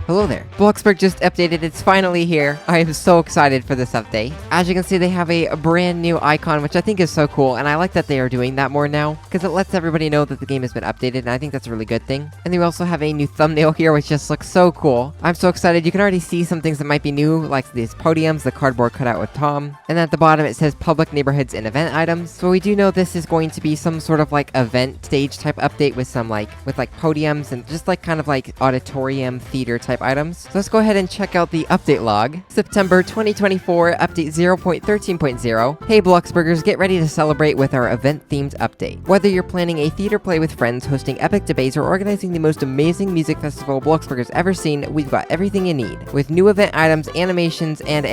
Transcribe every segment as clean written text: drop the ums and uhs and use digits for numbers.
Hello there. Bloxburg just updated, it's finally here. I am so excited for this update. As you can see, they have a brand new icon, which I think is so cool, and I like that they are doing that more now, because it lets everybody know that the game has been updated, and I think that's a really good thing. And they also have a new thumbnail here, which just looks so cool. I'm so excited. You can already see some things that might be new, like these podiums, the cardboard cutout with Tom, and then at the bottom it says public neighborhoods and event items. So we do know this is going to be some sort of like event stage type update with some with podiums and just kind of like auditorium theater type items. So let's go ahead and check out the update log. September 2024, update 0.13.0. Hey Bloxburgers, get ready to celebrate with our event-themed update. Whether you're planning a theater play with friends, hosting epic debates, or organizing the most amazing music festival Bloxburgers ever seen, we've got everything you need. With new event items, animations, and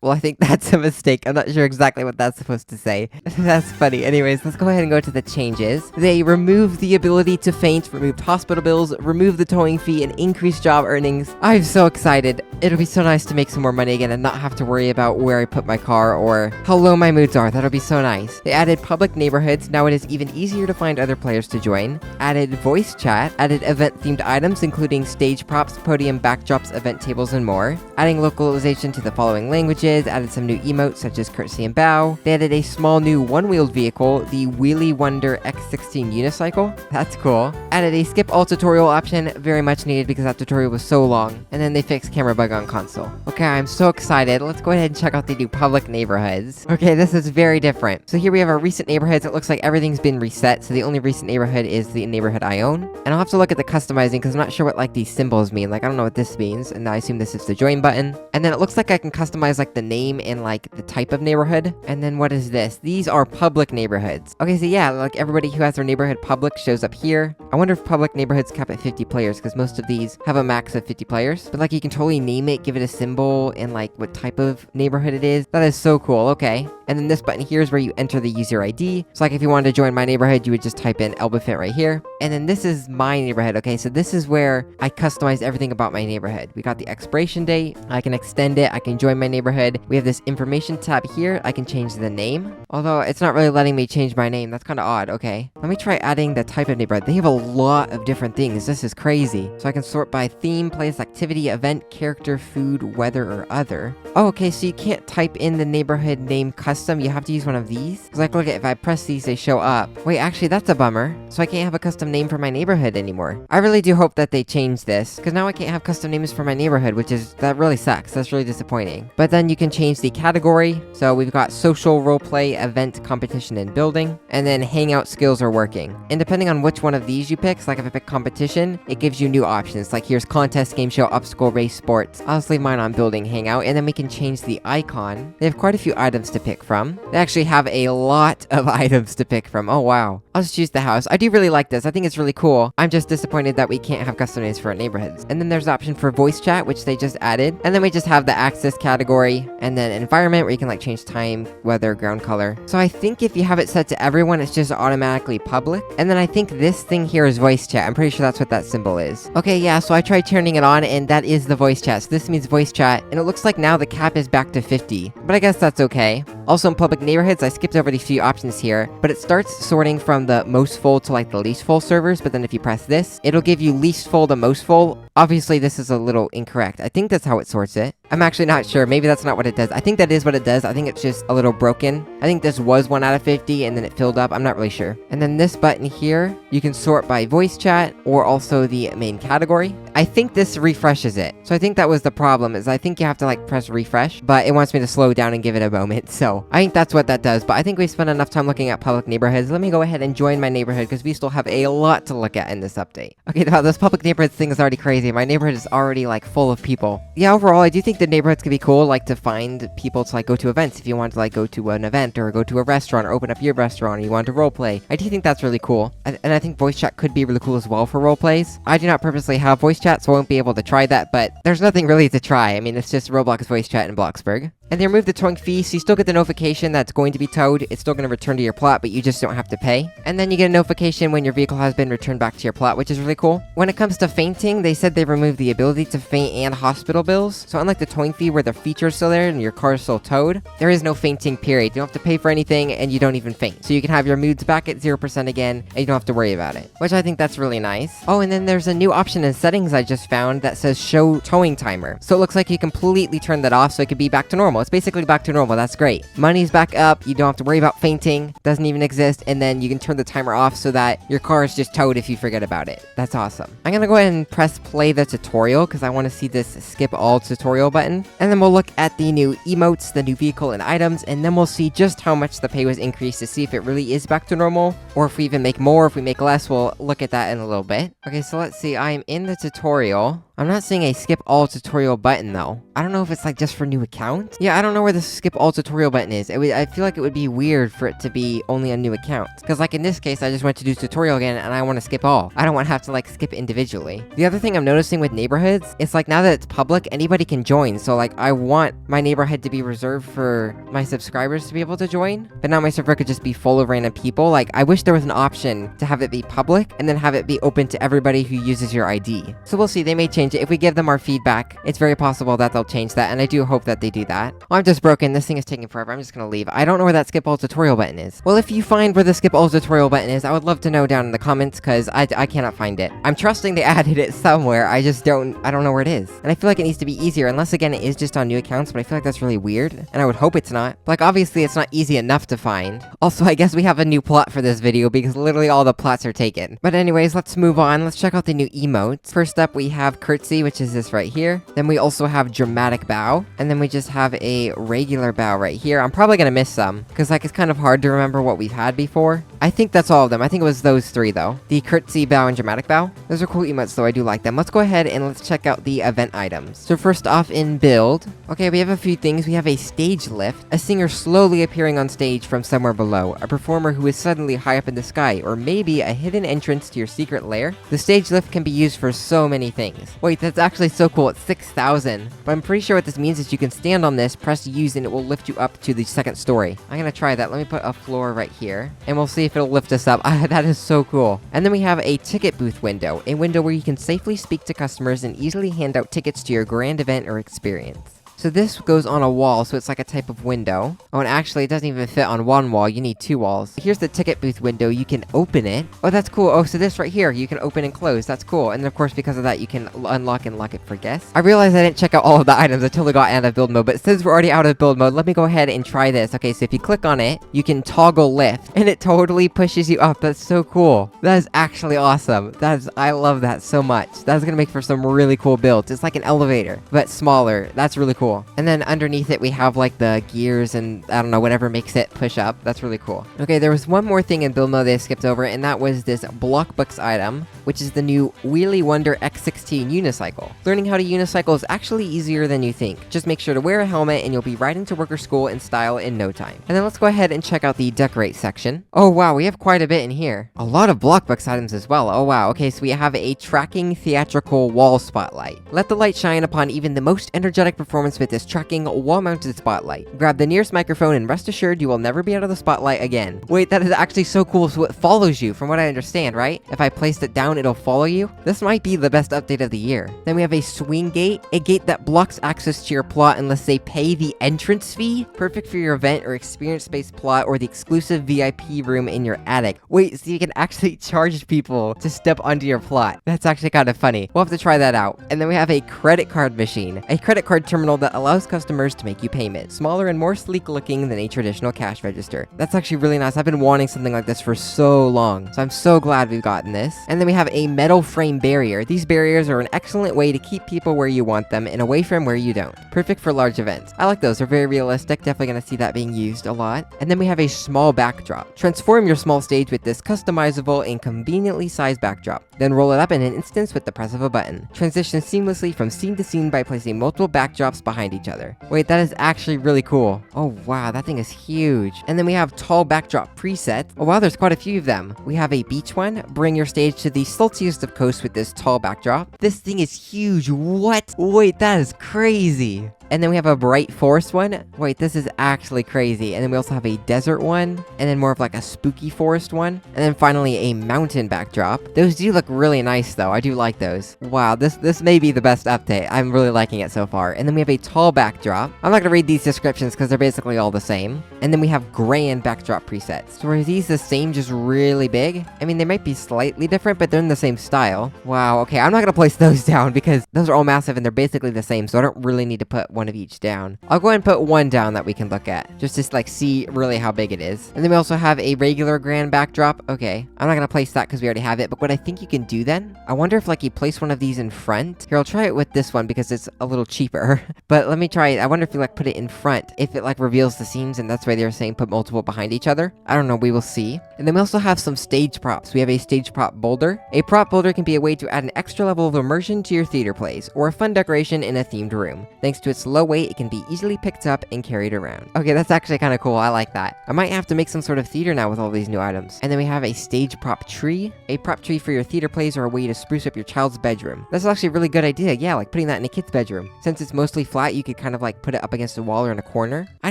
well, I think that's a mistake. I'm not sure exactly what that's supposed to say. That's funny. Anyways, let's go ahead and go to the changes. They remove the ability to faint, removed hospital bills, remove the towing fee, and increased job earnings. I'm so excited. It'll be so nice to make some more money again and not have to worry about where I put my car or how low my moods are. That'll be so nice. They added public neighborhoods. Now it is even easier to find other players to join. Added voice chat. Added event-themed items, including stage props, podium backdrops, event tables, and more. Adding localization to the following languages. Added some new emotes, such as curtsy and bow. They added a small new one-wheeled vehicle, the Wheelie Wonder X16 unicycle. That's cool. Added a skip all tutorial option, very much needed because that tutorial was so long. And then they fixed camera bug on console. Okay, I'm so excited. Let's go ahead and check out the new public neighborhoods. Okay, this is very different. So here we have our recent neighborhoods. It looks like everything's been reset, so the only recent neighborhood is the neighborhood I own. And I'll have to look at the customizing because I'm not sure what these symbols mean. I don't know what this means, and I assume this is the join button. And then it looks like I can customize the name and the type of neighborhood. And then what is this? These are public neighborhoods. Okay, so yeah, everybody who has their neighborhood public shows up here. I wonder if public neighborhoods cap at 50 players because most of these have a max of 50 players. But you can totally name it, give it a symbol, and what type of neighborhood it is. That is so cool. Okay. And then this button here is where you enter the user ID. So if you wanted to join my neighborhood, you would just type in Elbaphant right here. And then this is my neighborhood. Okay, so this is where I customize everything about my neighborhood. We got the expiration date. I can extend it. I can join my neighborhood. We have this information tab here. I can change the name. Although it's not really letting me change my name. That's kind of odd. Okay. Let me try adding the type of neighborhood. They have a lot of different things. This is crazy. So I can sort by theme, place, activity, event, character, food, weather, or other. Oh, okay, so you can't type in the neighborhood name custom. You have to use one of these. Because look, if I press these, they show up. Wait, actually, that's a bummer. So I can't have a custom name for my neighborhood anymore. I really do hope that they change this. Because now I can't have custom names for my neighborhood, that really sucks. That's really disappointing. But then you can change the category. So we've got social, roleplay, event, competition, and building. And then hangout skills are working. And depending on which one of these you pick, if I pick competition, it gives you new options. Here's contest, game show, obstacle, race, sports. I'll just leave mine on building, hangout, and then we can change the icon. They have quite a few items to pick from. They actually have a lot of items to pick from. Oh, wow. I'll just choose the house. I do really like this. I think it's really cool. I'm just disappointed that we can't have custom names for our neighborhoods. And then there's the option for voice chat, which they just added. And then we just have the access category, and then environment, where you can change time, weather, ground color. So I think if you have it set to everyone, it's just automatically public. And then I think this thing here is voice chat. I'm pretty sure that's what that symbol is. Okay, yeah, so I tried turning it on, and that is the voice chat. So this means voice chat, and it looks like now the cap is back to 50. But I guess that's okay. Also in public neighborhoods, I skipped over these few options here, but it starts sorting from the most full to the least full servers, but then if you press this, it'll give you least full to most full. Obviously, this is a little incorrect. I think that's how it sorts it. I'm actually not sure. Maybe that's not what it does. I think that is what it does. I think it's just a little broken. I think this was 1 out of 50 and then it filled up. I'm not really sure. And then this button here, you can sort by voice chat or also the main category. I think this refreshes it. So I think that was the problem, is I think you have to press refresh, but it wants me to slow down and give it a moment. So I think that's what that does. But I think we've spent enough time looking at public neighborhoods. Let me go ahead and join my neighborhood because we still have a lot to look at in this update. Okay, wow, this public neighborhoods thing is already crazy. My neighborhood is already full of people. Yeah, overall, I do think the neighborhoods could be cool, to find people to go to events. If you want to go to an event or go to a restaurant or open up your restaurant or you want to roleplay. I do think that's really cool. And I think voice chat could be really cool as well for roleplays. I do not purposely have voice chat, so I won't be able to try that, but there's nothing really to try. I mean, it's just Roblox voice chat in Bloxburg. And they removed the towing fee, so you still get the notification that's going to be towed. It's still going to return to your plot, but you just don't have to pay. And then you get a notification when your vehicle has been returned back to your plot, which is really cool. When it comes to fainting, they said they removed the ability to faint and hospital bills. So unlike the towing fee where the feature is still there and your car is still towed, there is no fainting period. You don't have to pay for anything and you don't even faint. So you can have your moods back at 0% again and you don't have to worry about it, which I think that's really nice. Oh, and then there's a new option in settings I just found that says show towing timer. So it looks like you completely turn that off so it could be back to normal. It's basically back to normal. That's great. Money's back up. You don't have to worry about fainting. Doesn't even exist. And then you can turn the timer off so that your car is just towed if you forget about it. That's awesome. I'm gonna go ahead and press play the tutorial because I want to see this skip all tutorial button. And then we'll look at the new emotes, the new vehicle and items, and then we'll see just how much the pay was increased to see if it really is back to normal, or if we even make more, if we make less. We'll look at that in a little bit. Okay, so let's see. I'm in the tutorial. I'm not seeing a skip all tutorial button though. I don't know if it's like just for new accounts. Yeah, I don't know where the skip all tutorial button is. I feel like it would be weird for it to be only on new accounts. Because like in this case, I just went to do tutorial again and I want to skip all. I don't want to have to like skip individually. The other thing I'm noticing with neighborhoods, it's like now that it's public, anybody can join. So like I want my neighborhood to be reserved for my subscribers to be able to join. But now my server could just be full of random people. Like I wish there was an option to have it be public and then have it be open to everybody who uses your ID. So we'll see, they may change it. If we give them our feedback, it's very possible that they'll change that, and I do hope that they do that. Well, I'm just broken. This thing is taking forever. I'm just gonna leave. I don't know where that skip all tutorial button is. Well, if you find where the skip all tutorial button is, I would love to know down in the comments, because I cannot find it. I'm trusting they added it somewhere. I don't know where it is. And I feel like it needs to be easier, unless again it is just on new accounts, but I feel like that's really weird, and I would hope it's not. But, like, obviously it's not easy enough to find. Also, I guess we have a new plot for this video, because literally all the plots are taken. But anyways, let's move on. Let's check out the new emotes. First up, we have curtsy, which is this right here. Then we also have dramatic bow, and then we just have a regular bow right here. I'm probably gonna miss some, because like it's kind of hard to remember what we've had before. I think that's all of them. I think it was those three though. The curtsy, bow, and dramatic bow. Those are cool emotes though, I do like them. Let's go ahead and let's check out the event items. So first off in build, okay, we have a few things. We have a stage lift, a singer slowly appearing on stage from somewhere below, a performer who is suddenly high up in the sky, or maybe a hidden entrance to your secret lair. The stage lift can be used for so many things. Wait, that's actually so cool. It's 6,000. But I'm pretty sure what this means is you can stand on this, press use, and it will lift you up to the second story. I'm gonna try that. Let me put a floor right here, and we'll see if it'll lift us up. That is so cool. And then we have a ticket booth window, a window where you can safely speak to customers and easily hand out tickets to your grand event or experience. So this goes on a wall, so it's like a type of window. Oh, and actually, it doesn't even fit on one wall. You need two walls. Here's the ticket booth window. You can open it. Oh, that's cool. Oh, so this right here, you can open and close. That's cool. And then, of course, because of that, you can unlock and lock it for guests. I realized I didn't check out all of the items until we got out of build mode, but since we're already out of build mode, let me go ahead and try this. Okay, so if you click on it, you can toggle lift, and it totally pushes you up. That's so cool. That is actually awesome. I love that so much. That's gonna make for some really cool builds. It's like an elevator, but smaller. That's really cool. And then underneath it, we have like the gears and I don't know, whatever makes it push up. That's really cool. Okay, there was one more thing in build mode they skipped over, and that was this Bloxburg item, which is the new Wheelie Wonder X16 unicycle. Learning how to unicycle is actually easier than you think. Just make sure to wear a helmet and you'll be riding to work or school in style in no time. And then let's go ahead and check out the decorate section. Oh wow, we have quite a bit in here. A lot of Bloxburg items as well. Oh wow. Okay, so we have a tracking theatrical wall spotlight. Let the light shine upon even the most energetic performance with this tracking wall-mounted spotlight. Grab the nearest microphone and rest assured you will never be out of the spotlight again. Wait, that is actually so cool. So it follows you, from what I understand, right? If I placed it down, it'll follow you. This might be the best update of the year. Then we have a swing gate, a gate that blocks access to your plot unless they pay the entrance fee. Perfect for your event or experience-based plot or the exclusive VIP room in your attic. Wait, so you can actually charge people to step onto your plot. That's actually kind of funny. We'll have to try that out. And then we have a credit card machine, a credit card terminal that allows customers to make you payment. Smaller and more sleek looking than a traditional cash register. That's actually really nice. I've been wanting something like this for so long, so I'm so glad we've gotten this. And then we have a metal frame barrier. These barriers are an excellent way to keep people where you want them and away from where you don't. Perfect for large events. I like those. They're very realistic. Definitely gonna see that being used a lot. And then we have a small backdrop. Transform your small stage with this customizable and conveniently sized backdrop. Then roll it up in an instance with the press of a button. Transition seamlessly from scene to scene by placing multiple backdrops behind behind each other. Wait, that is actually really cool. Oh wow, that thing is huge. And then we have tall backdrop presets. Oh wow, there's quite a few of them. We have a beach one. Bring your stage to the saltiest of coasts with this tall backdrop. This thing is huge. What? Wait, that is crazy. And then we have a bright forest one. Wait, this is actually crazy. And then we also have a desert one. And then more of like a spooky forest one. And then finally a mountain backdrop. Those do look really nice though. I do like those. Wow, this may be the best update. I'm really liking it so far. And then we have a tall backdrop. I'm not gonna read these descriptions because they're basically all the same. And then we have grand backdrop presets. So are these the same, just really big? I mean, they might be slightly different, but they're in the same style. Wow, okay, I'm not gonna place those down because those are all massive and they're basically the same. So I don't really need to put one of each down. I'll go ahead and put one down that we can look at, just to like see really how big it is. And then we also have a regular grand backdrop. Okay, I'm not gonna place that because we already have it, but what I think you can do then, I wonder if like you place one of these in front. Here, I'll try it with this one because it's a little cheaper. But let me try it. I wonder if you like put it in front, if it like reveals the seams, and that's why they were saying put multiple behind each other. I don't know, we will see. And then we also have some stage props. We have a stage prop boulder. A prop boulder can be a way to add an extra level of immersion to your theater plays, or a fun decoration in a themed room. Thanks to its low weight, it can be easily picked up and carried around. Okay, that's actually kind of cool. I like that. I might have to make some sort of theater now with all these new items. And then we have a stage prop tree. A prop tree for your theater plays or a way to spruce up your child's bedroom. That's actually a really good idea. Yeah, like putting that in a kid's bedroom. Since it's mostly flat, you could kind of like put it up against a wall or in a corner. I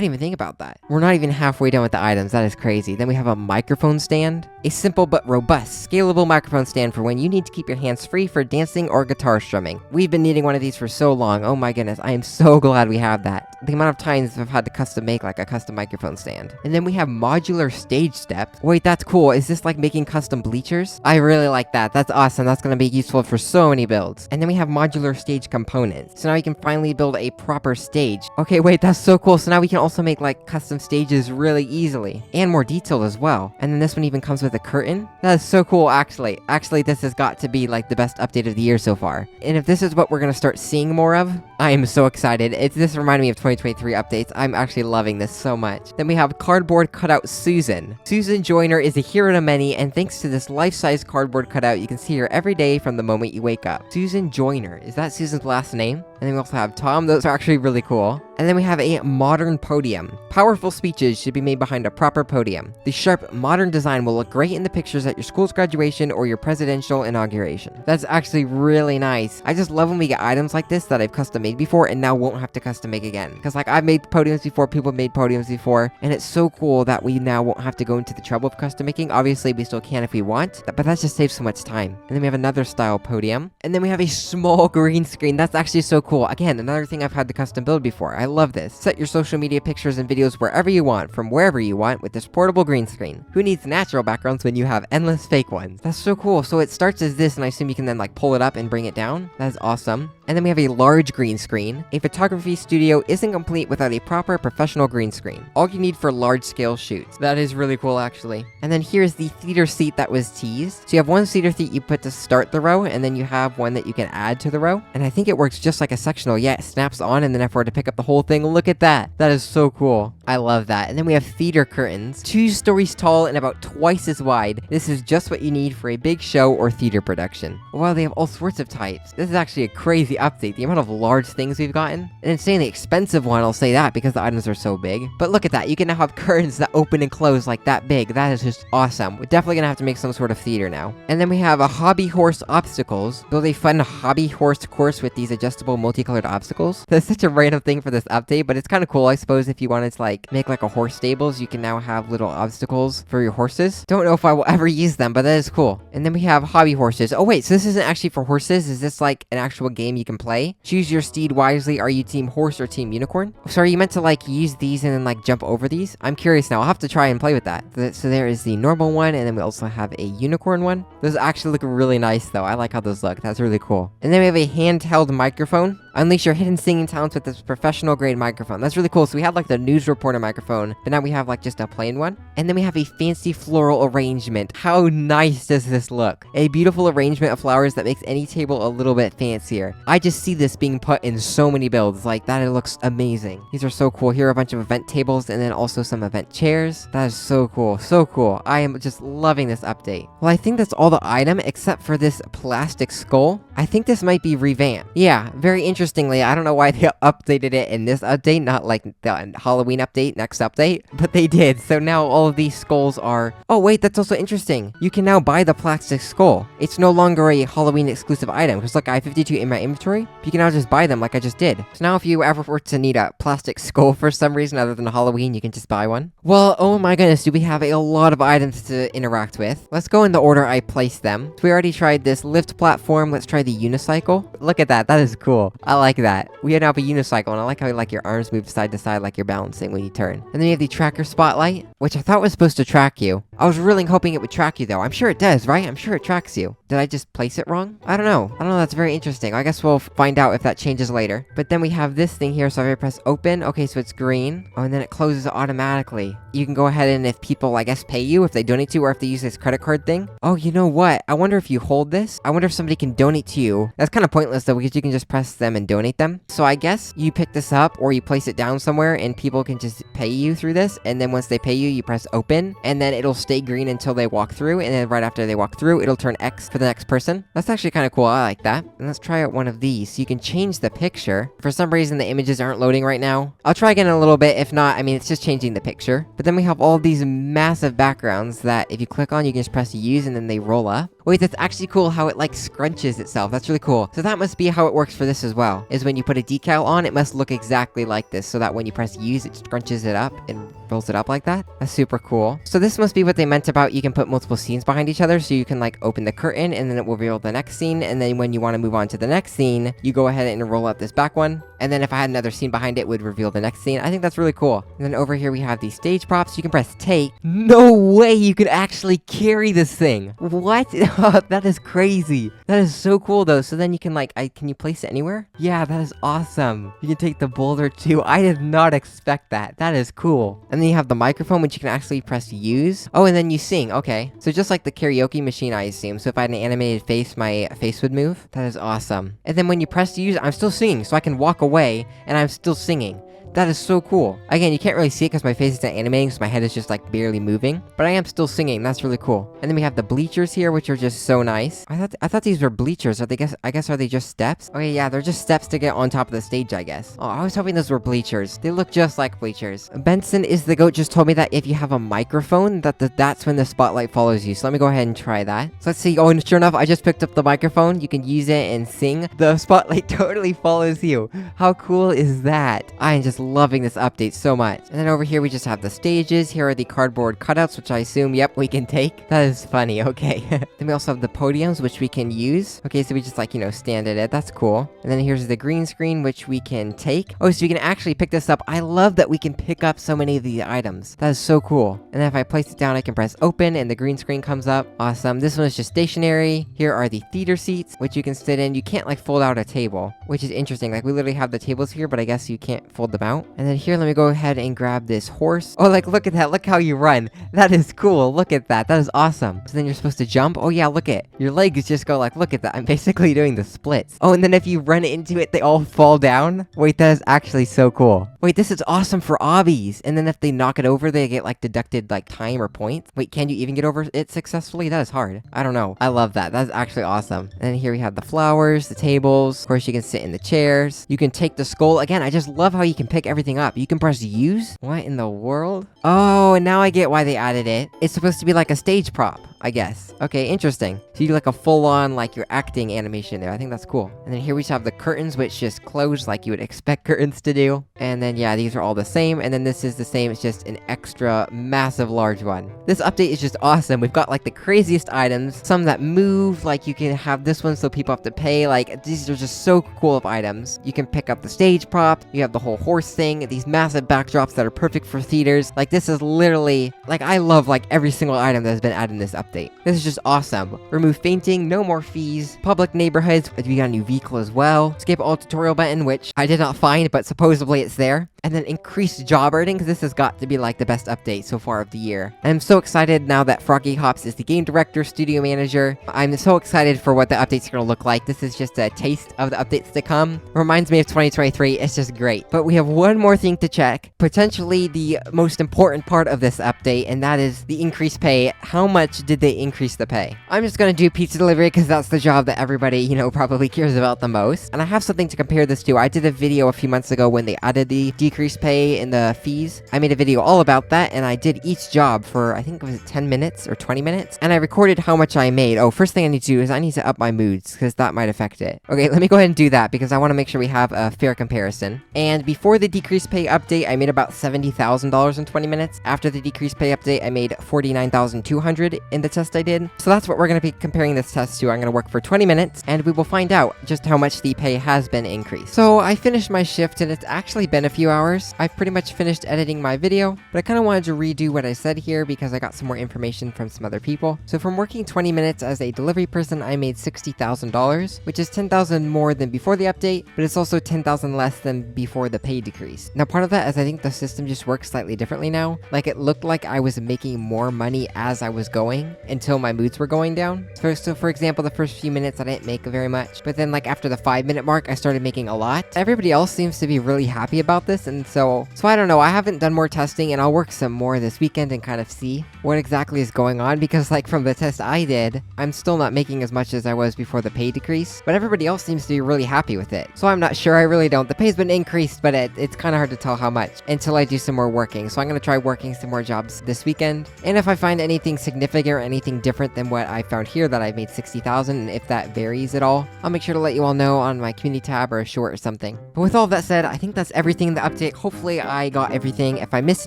didn't even think about that. We're not even halfway done with the items. That is crazy. Then we have a microphone stand. A simple but robust, scalable microphone stand for when you need to keep your hands free for dancing or guitar strumming. We've been needing one of these for so long. Oh my goodness, I am so glad we have that. The amount of times I've had to custom make like a custom microphone stand. And then we have modular stage steps. Wait, that's cool. Is this like making custom bleachers? I really like that. That's awesome. That's gonna be useful for so many builds. And then we have modular stage components. So now you can finally build a proper stage. Okay, wait, that's so cool. So now we can also make like custom stages really easily and more detailed as well. And then this one even comes with a curtain. That is so cool, actually. Actually, this has got to be like the best update of the year so far. And if this is what we're gonna start seeing more of, I am so excited. This reminded me of 2023 updates. I'm actually loving this so much. Then we have cardboard cutout Susan. Susan Joyner is a hero to many, and thanks to this life-size cardboard cutout, you can see her every day from the moment you wake up. Susan Joyner. Is that Susan's last name? And then we also have Tom. Those are actually really cool. And then we have a modern podium. Powerful speeches should be made behind a proper podium. The sharp, modern design will look great in the pictures at your school's graduation or your presidential inauguration. That's actually really nice. I just love when we get items like this that I've custom made before and now won't have to custom make again. Because like I've made podiums before, people have made podiums before, and it's so cool that we now won't have to go into the trouble of custom making. Obviously, we still can if we want, but that just saves so much time. And then we have another style podium. And then we have a small green screen. That's actually so cool. Again, another thing I've had to custom build before. I love this. Set your social media pictures and videos wherever you want, from wherever you want, with this portable green screen. Who needs natural backgrounds when you have endless fake ones? That's so cool. So it starts as this, and I assume you can then like pull it up and bring it down. That is awesome. And then we have a large green screen. A photography studio isn't complete without a proper professional green screen. All you need for large-scale shoots. That is really cool, actually. And then here's the theater seat that was teased. So you have one theater seat you put to start the row, and then you have one that you can add to the row. And I think it works just like a sectional. Yeah, it snaps on, and then if I were to pick up the whole thing, look at that. That is so cool. I love that. And then we have theater curtains, 2 stories tall and about twice as wide. This is just what you need for a big show or theater production. Wow, they have all sorts of types. This is actually a crazy update. The amount of large things we've gotten. An insanely expensive one, I'll say that, because the items are so big. But look at that. You can now have curtains that open and close like that big. That is just awesome. We're definitely gonna have to make some sort of theater now. And then we have a hobby horse obstacles. Build a fun hobby horse course with these adjustable multicolored obstacles. That's such a random thing for this update, but it's kind of cool, I suppose. If you wanted to like make like a horse stables, you can now have little obstacles for your horses. Don't know if I will ever use them, but that is cool. And then we have hobby horses. Oh wait, so this isn't actually for horses. Is this like an actual game you can play? Choose your steed wisely. Are you team horse or team unicorn? So are you meant to like use these and then like jump over these? I'm curious now. I'll have to try and play with that. So there is the normal one, and then we also have a unicorn one. Those actually look really nice though. I like how those look. That's really cool. And then we have a handheld microphone. Unleash your hidden singing talents with this professional grade microphone. That's really cool. So we had like the news reporter microphone, but now we have like just a plain one. And then we have a fancy floral arrangement. How nice does this look? A beautiful arrangement of flowers that makes any table a little bit fancier. I just see this being put in so many builds. Like that, it looks amazing. These are so cool. Here are a bunch of event tables and then also some event chairs. That is so cool. So cool. I am just loving this update. Well, I think that's all the item except for this plastic skull. I think this might be revamped. Yeah, very interesting interestingly, I don't know why they updated it in this update, not like the Halloween update, next update, but they did. So now all of these skulls are... Oh, wait, that's also interesting. You can now buy the plastic skull. It's no longer a Halloween exclusive item, because look, I have 52 in my inventory. You can now just buy them like I just did. So now if you ever were to need a plastic skull for some reason other than Halloween, you can just buy one. Well, oh my goodness, do we have a lot of items to interact with. Let's go in the order I placed them. So we already tried this lift platform. Let's try the unicycle. Look at that. That is cool. I like that. We now have a unicycle, and I like how like your arms move side to side like you're balancing when you turn. And then you have the tracker spotlight, which I thought was supposed to track you. I was really hoping it would track you though. I'm sure it does, right? I'm sure it tracks you. Did I just place it wrong? I don't know. That's very interesting. I guess we'll find out if that changes later. But then we have this thing here, so if I press open, okay, so it's green. Oh, and then it closes automatically. You can go ahead and if people, I guess, pay you, if they donate to you, or if they use this credit card thing. Oh, you know what? I wonder if you hold this. I wonder if somebody can donate to you. That's kind of pointless though, because you can just press them and donate them. So I guess you pick this up or you place it down somewhere and people can just pay you through this. And then once they pay you, you press open and then it'll stay green until they walk through. And then right after they walk through, it'll turn X for the next person. That's actually kind of cool. I like that. And let's try out one of these. So you can change the picture. For some reason, the images aren't loading right now. I'll try again in a little bit. If not, I mean, it's just changing the picture. But then we have all these massive backgrounds that if you click on, you can just press use and then they roll up. Wait, that's actually cool how it like scrunches itself. That's really cool. So that must be how it works for this as well. Is when you put a decal on, it must look exactly like this. So that when you press use, it scrunches it up and rolls it up like that. That's super cool. So this must be what they meant about you can put multiple scenes behind each other. So you can like open the curtain and then it will reveal the next scene. And then when you want to move on to the next scene, you go ahead and roll up this back one. And then if I had another scene behind it, would reveal the next scene. I think that's really cool. And then over here we have these stage props. You can press take. No way you can actually carry this thing. What? Oh, that is crazy. That is so cool though. So then you can like, can you place it anywhere? Yeah, that is awesome. You can take the boulder too. I did not expect that. That is cool. And then you have the microphone, which you can actually press use. Oh, and then you sing. Okay. So just like the karaoke machine, I assume. So if I had an animated face, my face would move. That is awesome. And then when you press use, I'm still singing. So I can walk away and I'm still singing. That is so cool. Again, you can't really see it because my face isn't animating, so my head is just like barely moving. But I am still singing. That's really cool. And then we have the bleachers here, which are just so nice. I thought these were bleachers. I guess are they just steps? Okay, yeah, they're just steps to get on top of the stage, I guess. Oh, I was hoping those were bleachers. They look just like bleachers. Benson is the goat just told me that if you have a microphone, that's when the spotlight follows you. So let me go ahead and try that. So let's see. Oh, and sure enough, I just picked up the microphone. You can use it and sing. The spotlight totally follows you. How cool is that? I am just loving this update so much. And then over here we just have the stages. Here are the cardboard cutouts, which I assume, yep, we can take. That is funny. Okay. Then we also have the podiums, which we can use. Okay, so we just like, stand at it. That's cool. And then here's the green screen, which we can take. Oh, so we can actually pick this up. I love that we can pick up so many of the items. That is so cool. And then if I place it down, I can press open and the green screen comes up. Awesome. This one is just stationary. Here are the theater seats, which you can sit in. You can't like fold out a table, which is interesting. Like we literally have the tables here, but I guess you can't fold them out. And then here, let me go ahead and grab this horse. Oh, like, look at that. Look how you run. That is cool. Look at that. That is awesome. So then you're supposed to jump. Oh, yeah, look at your legs just go like, look at that. I'm basically doing the splits. Oh, and then if you run into it, they all fall down. Wait, that is actually so cool. Wait, this is awesome for obbies. And then if they knock it over, they get like deducted like time or points. Wait, can you even get over it successfully? That is hard. I don't know. I love that. That's actually awesome. And then here we have the flowers, the tables. Of course, you can sit in the chairs. You can take the skull. Again, I just love how you can pick everything up. You can press use? What in the world? Oh, and now I get why they added it. It's supposed to be like a stage prop, I guess. Okay, interesting. So you do like a full-on, like you're acting animation there. I think that's cool. And then here we just have the curtains, which just close like you would expect curtains to do. And then, yeah, these are all the same. And then this is the same. It's just an extra massive large one. This update is just awesome. We've got like the craziest items. Some that move, like you can have this one so people have to pay. Like these are just so cool of items. You can pick up the stage prop. You have the whole horse thing. These massive backdrops that are perfect for theaters. Like this is literally, like I love like every single item that has been added in this update. This is just awesome. Remove fainting, no more fees. Public neighborhoods, we got a new vehicle as well. Skip all tutorial button, which I did not find, but supposedly it's there. and then increased job earnings. This has got to be like the best update so far of the year. I'm so excited now that Froggy Hops is the game director, studio manager. I'm so excited for what the updates are going to look like. This is just a taste of the updates to come. Reminds me of 2023. It's just great. But we have one more thing to check, potentially the most important part of this update, and that is the increased pay. How much did they increase the pay? I'm just going to do pizza delivery because that's the job that everybody, you know, probably cares about the most. And I have something to compare this to. I did a video a few months ago when they added the decreased pay and the fees. I made a video all about that, and I did each job for, I think it was 10 minutes or 20 minutes, and I recorded how much I made. Oh, first thing I need to do is I need to up my moods, because that might affect it. Okay, let me go ahead and do that, because I want to make sure we have a fair comparison. And before the decreased pay update, I made about $70,000 in 20 minutes. After the decreased pay update, I made $49,200 in the test I did. So that's what we're going to be comparing this test to. I'm going to work for 20 minutes, and we will find out just how much the pay has been increased. So I finished my shift, and it's actually been a few hours. I've pretty much finished editing my video, but I kind of wanted to redo what I said here because I got some more information from some other people. So from working 20 minutes as a delivery person, I made $60,000, which is $10,000 more than before the update, but it's also $10,000 less than before the pay decrease. Now, part of that is I think the system just works slightly differently now. Like, it looked like I was making more money as I was going until my moods were going down. So for example, the first few minutes I didn't make very much, but then like after the 5-minute mark, I started making a lot. Everybody else seems to be really happy about this, and so I don't know. I haven't done more testing, and I'll work some more this weekend and kind of see what exactly is going on, because like from the test I did, I'm still not making as much as I was before the pay decrease, but everybody else seems to be really happy with it. So I'm not sure, I really don't. The pay's been increased, but it's kind of hard to tell how much until I do some more working. So I'm going to try working some more jobs this weekend, and if I find anything significant or anything different than what I found here, that I've made $60,000, and if that varies at all, I'll make sure to let you all know on my community tab or a short or something. But with all that said, I think that's everything in the update. Hopefully I got everything. If I missed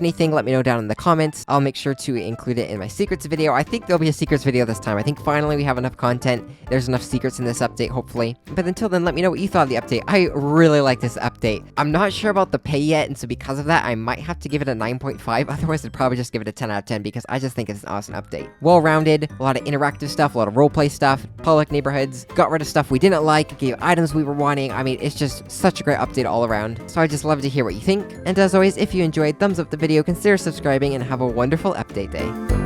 anything, let me know down in the comments. I'll make sure to include it in my secrets video. I think there'll be a secrets video this time. I think finally we have enough content. There's enough secrets in this update, hopefully. But until then, let me know what you thought of the update. I really like this update. I'm not sure about the pay yet, and so because of that, I might have to give it a 9.5. Otherwise, I'd probably just give it a 10 out of 10 because I just think it's an awesome update. Well-rounded, a lot of interactive stuff, a lot of roleplay stuff, public neighborhoods, got rid of stuff we didn't like, gave items we were wanting. I mean, it's just such a great update all around. So I just love to hear what you think. And as always, if you enjoyed, thumbs up the video, consider subscribing, and have a wonderful update day.